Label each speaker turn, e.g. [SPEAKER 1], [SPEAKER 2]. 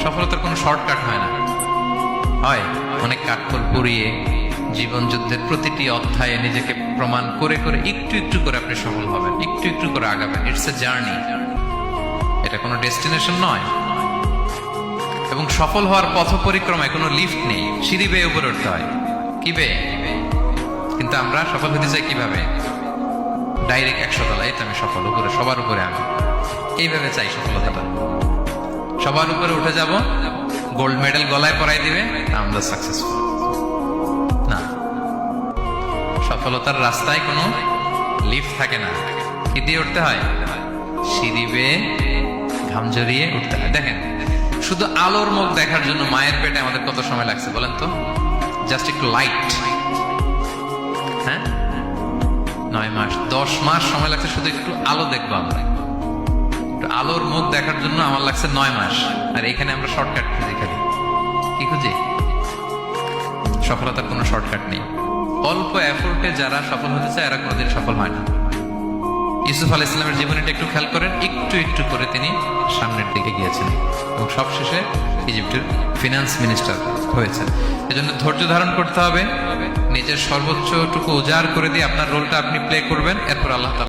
[SPEAKER 1] সফলতার কোনো শর্টকাট হয় না, হয় অনেক কাঠখড় পুড়িয়ে জীবন যুদ্ধের প্রতিটি অধ্যায়ে নিজেকে প্রমাণ করে করে একটু একটু করে আপনি সফল হবেন, একটু একটু করে আগাবেন। ইটস এ জার্নি, এটা কোনো ডেস্টিনেশন নয়। এবং সফল হওয়ার পথ পরিক্রমায় কোনো লিফট নেই, সিঁড়ি বেয়ে উপরে উঠতে হয়। কি বেয়ে? কিন্তু আমরা সফল হতে চাই কিভাবে? ডাইরেক্ট 100 তলায় তো আমি সফল, উপরে সবার উপরে আমি, এইভাবে চাই সফলতাটা। সবার উপরে উঠে যাব, গোল্ড মেডেল গলায় পরাই দিবে, আমরা সাকসেসফুল না। সফলতার রাস্তায় কোনো লিফট থাকে না। কি দিয়ে উঠতে হয়? সিঁড়ি বেয়ে ঘাম জড়িয়ে উঠতে হয়। দেখেন, শুধু আলোর মুখ দেখার জন্য মায়ের পেটে আমাদের কত সময় লাগছে বলেন তো? জাস্ট একটু লাইট, হ্যাঁ, 9 মাস 10 মাস সময় লাগছে শুধু একটু আলো দেখবো আমরা। একটু আলোর মুখ দেখার জন্য আমার লাগছে 9 মাস। আর এখানে আমরা শর্টকাট খুঁজি, খালি কি খুঁজি? সফলতার কোনো শর্টকাট নেই। অল্প এফোর্টে যারা সফল হতে চায় এরা কোনোদিন সফল হয় না। ইউসুফ আলাইহিস সালামের জীবনীটা একটু খেয়াল করেন, একটু একটু করে তিনি সামনের দিকে গিয়েছেন এবং সবশেষে ইজিপ্টের ফিনান্স মিনিস্টার হয়েছেন। এজন্য ধৈর্য ধারণ করতে হবে, নিজের সর্বোচ্চটুকু উজাড় করে দিয়ে আপনার রোলটা আপনি প্লে করবেন, এরপর আল্লাহ